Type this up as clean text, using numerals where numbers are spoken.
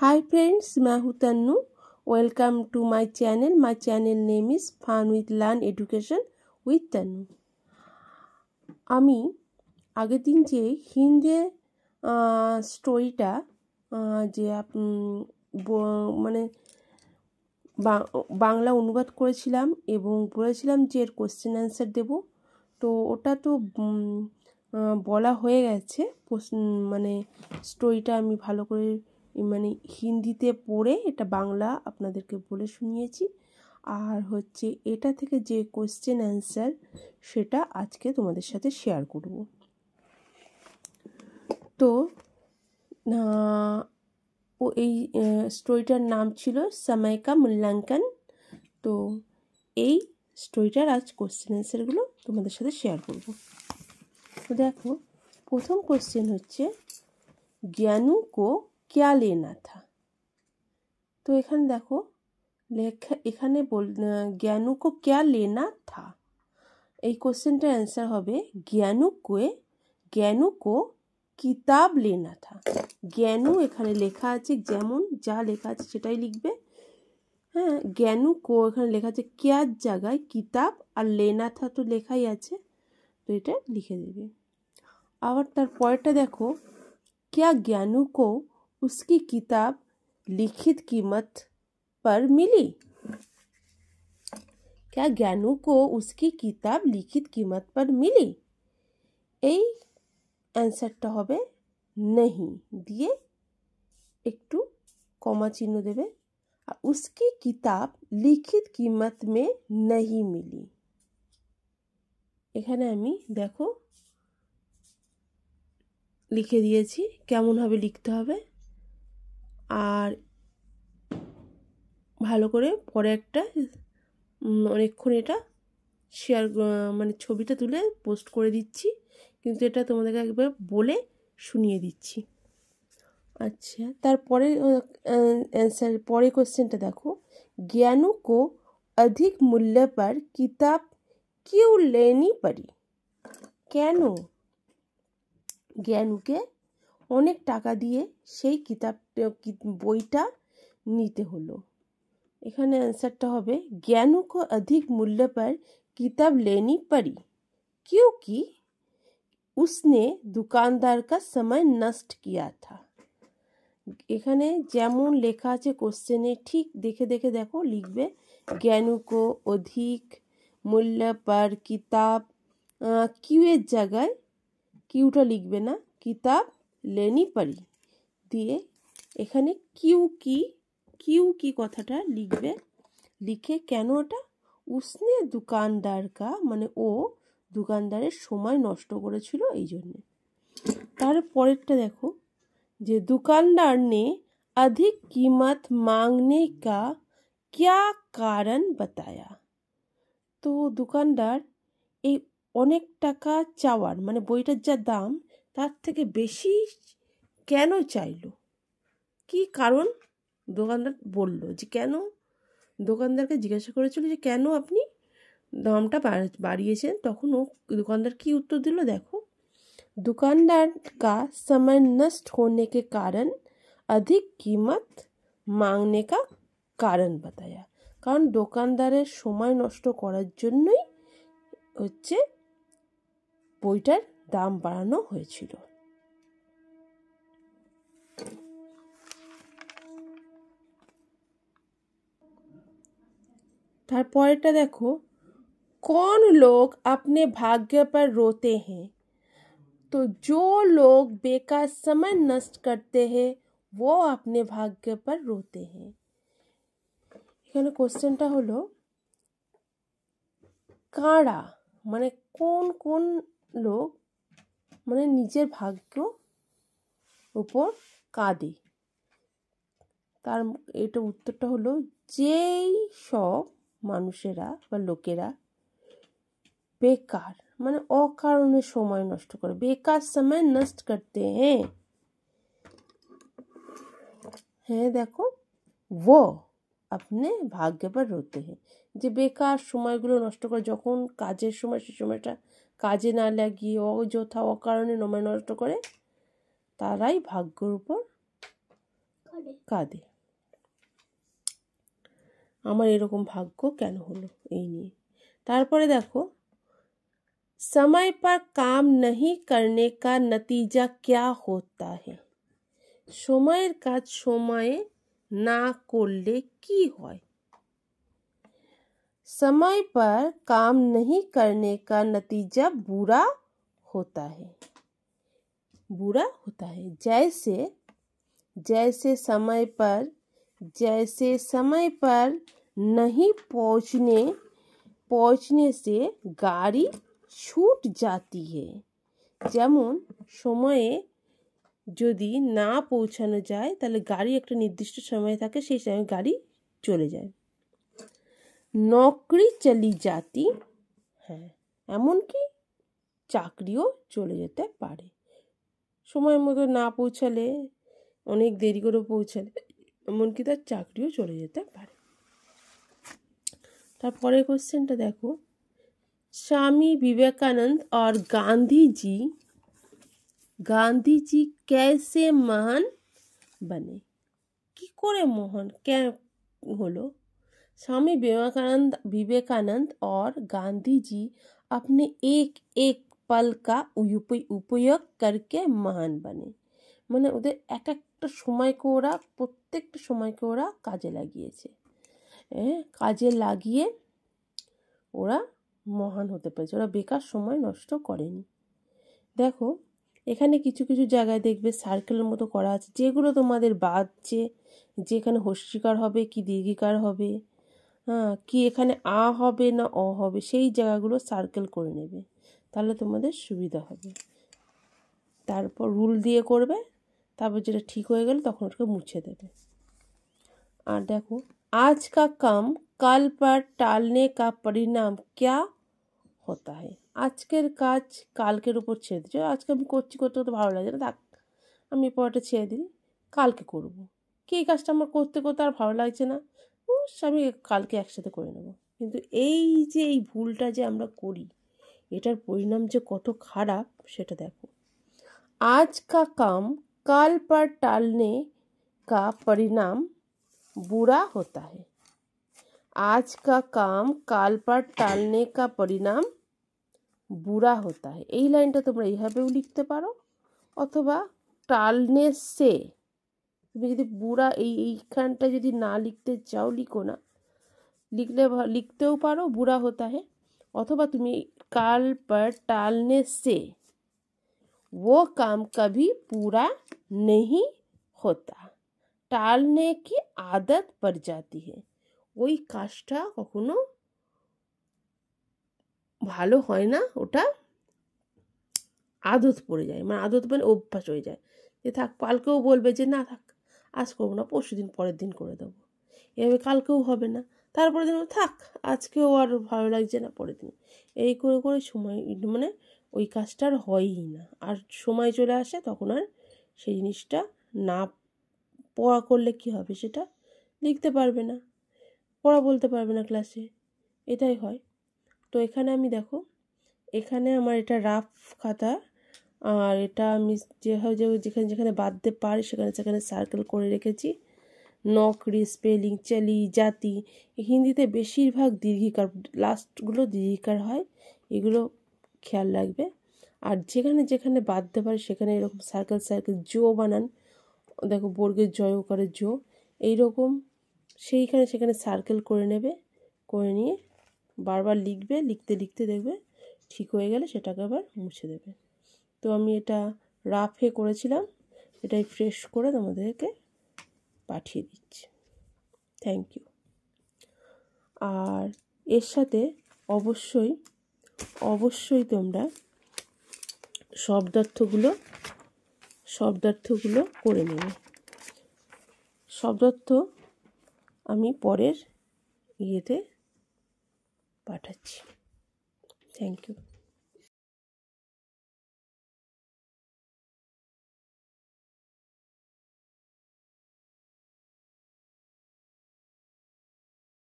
हाय friends, मैं हूँ Tannu. Welcome to my channel. My channel name is fun with learn education with Tannu. আমি আগের দিন যে হিন্দি স্টোরিটা যে মানে বাংলা অনুবাদ করেছিলাম এবং বলেছিলাম যে এর কোশ্চেন অ্যান্সার দেব, তো ওটা তো বলা হয়ে গেছে। মানে স্টোরিটা আমি ভালো করে মানে হিন্দিতে পড়ে এটা বাংলা আপনাদেরকে বলে শুনিয়েছি। আর হচ্ছে এটা থেকে যে কোশ্চেন অ্যান্সার সেটা আজকে তোমাদের সাথে শেয়ার করব। তো ও এই স্টোরিটার নাম ছিল সময় কা মূল্যাঙ্কন। তো এই স্টোরিটার আজ কোশ্চেন অ্যান্সারগুলো তোমাদের সাথে শেয়ার করব। তো দেখো, প্রথম কোশ্চেন হচ্ছে জ্ঞানু কো क्या लेना था। তো এখানে দেখো লেখা, এখানে জ্ঞানু কো क्या लेना था। এই কোশ্চেনটার অ্যান্সার হবে জ্ঞানু কো কিতাব লেনা থা। জ্ঞানু এখানে লেখা আছে, যেমন যা লেখা আছে সেটাই লিখবে। হ্যাঁ, জ্ঞানু কো এখানে লেখা আছে কেয়ার জায়গায় কিতাব, আর লেনা থা তো লেখাই আছে, তো এটা লিখে দেবে। আবার তার পরেরটা দেখো, क्या ज्ञानू को उसकी किताब लिखित कीमत पर मिली। क्या ज्ञानू को उसकी किताब लिखित कीमत पर मिली। এই অ্যান্সারটা হবে नहीं দিয়ে একটু কমা চিহ্ন দেবে, আর उसकी किताब लिखित कीमत में नहीं मिली। এখানে আমি দেখো লিখে দিয়েছি কেমনভাবে লিখতে হবে, আর ভালো করে পরে একটা অনেকক্ষণ এটা শেয়ার মানে ছবিটা তুলে পোস্ট করে দিচ্ছি, কিন্তু এটা তোমাদেরকে একবার বলে শুনিয়ে দিচ্ছি। আচ্ছা, তারপরে অ্যান্সার পরে কোশ্চেনটা দেখো, জ্ঞানু কো অধিক মূল্য पर किताब क्यों लेनी पड़ी। কেন জ্ঞানুকে অনেক টাকা দিয়ে সেই বইটা নিতে হলো। এখানে आंसरটা হবে জ্ঞানু को अधिक मूल्य पर किताब लेनी पड़ी क्योंकि उसने दुकानदार का समय नष्ट किया था। এখানে যেমন লেখা আছে কোশ্চেনে ঠিক দেখে দেখে দেখো লিখবে। জ্ঞানু को अधिक मूल्य पर किताब কিউ এর জায়গায় কিউটা লিখবে না, কিতাব লেনি পড়ি দিয়ে এখানে কিউ কি কথাটা লিখবে। লিখে কেন ওটা উসনে দোকানদার কা মানে ও দোকানদারের সময় নষ্ট করেছিল এই জন্যে। তারপরেরটা দেখো যে दुकानदार ने अधिक कीमत मांगने का क्या कारण बताया। তো দোকানদার এই অনেক টাকা চাওয়ার মানে বইটার যা দাম তার থেকে বেশি কেন চাইলো, কি কারণ দোকানদার বলল যে কেন, দোকানদারকে জিজ্ঞাসা করেছিল যে কেন আপনি দামটা বাড়িয়েছেন, তখন ও দোকানদার কি উত্তর দিল দেখো, दुकानदार का समय नष्ट होने के कारण अधिक कीमत मांगने का कारण बताया। কারণ দোকানদারের সময় নষ্ট করার জন্যই হচ্ছে বইটার দাম বাড়ানো হয়েছিল। তারপরেটা দেখো, कौन लोग अपने भाग्य पर रोते हैं। तो जो लोग बेकार समय नष्ट करते हैं वो अपने भाग्य पर रोते हैं। এখানে কোশ্চেনটা হলো কারা মানে কোন কোন লোক মানে নিজের ভাগ্য উপর কাঁদে। তার এটা উত্তরটা হলো যেই সব মানুষেরা বা লোকেরা বেকার মানে অকারণে সময় নষ্ট করে, বেকার সময় নষ্ট করতে হ্যাঁ। হ্যাঁ দেখো वो अपने भाग्य पर रोते हैं, যে বেকার সময়গুলো নষ্ট করে, যখন কাজের সময় সে সময়টা কাজে না লাগিয়ে অযথা অকারণে সময় নষ্ট করে তারাই ভাগ্যের উপর কাঁদে। আমার এরকম ভাগ্য কেন হলো, এই নিয়ে। তারপরে দেখো, समय पर काम नहीं करने का नतीजा क्या होता है। সময়ের কাজ সময়ে না করলে কি হয়। समय पर काम नहीं करने का नतीजा बुरा होता है। बुरा होता है। जैसे समय पर नहीं पहुंचने से गाड़ी छूट जाती है। যেমন সময়ে যদি না পৌঁছানো যায় তাহলে গাড়ি একটা নির্দিষ্ট সময় থাকে, সেই সময় গাড়ি চলে যায়। নকরি চলি জাতি, হ্যাঁ, এমনকি চাকরিও চলে যেতে পারে। সময় মতো না পৌঁছালে, অনেক দেরি করে পৌঁছালে, এমনকি তার চাকরিও চলে যেতে পারে। তারপরে কোশ্চেনটা দেখো, स्वामी विवेकानंद और गांधी जी कैसे महान बने। কি করে মহান কেন হলো। स्वामी विवेकानंद और गांधी जी अपने एक एक पल का उपयोग करके महान बने। মানে ওদের এক একটা সময়কে ওরা, প্রত্যেকটা সময়কে ওরা কাজে লাগিয়েছে, কাজে লাগিয়ে ওরা মহান হতে পেরেছে। ওরা বেকার সময় নষ্ট করেনি। দেখো এখানে কিছু কিছু জায়গায় দেখবে সার্কেলের মতো করা আছে, যেগুলো তোমাদের বাজছে, যেখানে হস্যিকার হবে কি দীর্ঘিকার হবে, হ্যাঁ, কি এখানে আ হবে না অ হবে, সেই জায়গাগুলো সার্কেল করে নেবে, তাহলে তোমাদের সুবিধা হবে। তারপর রুল দিয়ে করবে, তারপর যেটা ঠিক হয়ে গেলে তখন ওটাকে মুছে দেবে। আর দেখো, আজ কা কাম কাল पर टालने का परिणाम क्या होता है। আজকের কাজ কালকের উপর ছেড়ে দিচ্ছ। আজকে আমি করতে করতে ভালো লাগে না, থাক আমি পরটা ছেড়ে দিই, কালকে করব। কি এই কাজটা আমার করতে আর ভালো লাগছে না, আমি কালকে একসাথে করে নেব। কিন্তু এই যে এই ভুলটা যে আমরা করি, এটার পরিণাম যে কত খারাপ সেটা দেখো। আজ কা কাম কাল पर टालने का परिणाम बुरा होता है। आज का काम काल पर टालने का परिणाम বুড়া হতা है। এই লাইনটা তোমরা এইভাবেও লিখতে পারো, অথবা টালনে সে, তুমি যদি বুড়া এইখানটা যদি না লিখতে চাও লিখো না, লিখতেও পারো বুড়া হতা है। অথবা তুমি কাল पर टालने से वो काम कभी पूरा नहीं होता। टालने की आदत पड़ जाती है। ওই কাজটা কখনো ভালো হয় না, ওটা আদত পড়ে যায়, মানে আদত মানে অভ্যাস হয়ে যায়, যে থাক, কালকেও বলবে যে না থাক আজ করবো না, পরশু দিন পরের দিন করে দেবো, এভাবে কালকেও হবে না, তারপরে দিন থাক আজকেও আর ভালো লাগছে না, পরের দিন, এই করে করে সময় মানে ওই কাজটা আর হয়ই না। আর সময় চলে আসে তখন আর সেই জিনিসটা না পড়া করলে কি হবে, সেটা লিখতে পারবে না, পড়া বলতে পারবে না ক্লাসে, এটাই হয়। তো এখানে আমি দেখো, এখানে আমার এটা রাফ খাতা, আর এটা আমি যেখানে যেখানে বাদতে পারি সেখানে সেখানে সার্কেল করে রেখেছি। নকরি, স্পেলিং, চলি, জাতি, হিন্দিতে বেশিরভাগ দীর্ঘিকার, লাস্টগুলো দীর্ঘিকার হয়, এগুলো খেয়াল রাখবে। আর যেখানে যেখানে বাদতে পারি সেখানে এরকম সার্কেল জো বানান, দেখো বর্গের জয় করে জো, এইরকম সেইখানে সেখানে সার্কেল করে নেবে, করে নিয়ে বারবার লিখবে, লিখতে লিখতে দেখবে ঠিক হয়ে গেলে সেটাকে আবার মুছে দেবে। তো আমি এটা রাফে করেছিলাম, এটাই ফ্রেশ করে তোমাদেরকে পাঠিয়ে দিচ্ছি। Thank you. আর এর সাথে অবশ্যই অবশ্যই তোমরা শব্দার্থগুলো করে নেবে। শব্দার্থ আমি পরের ইয়েতে পাঠাচ্ছি। Thank you.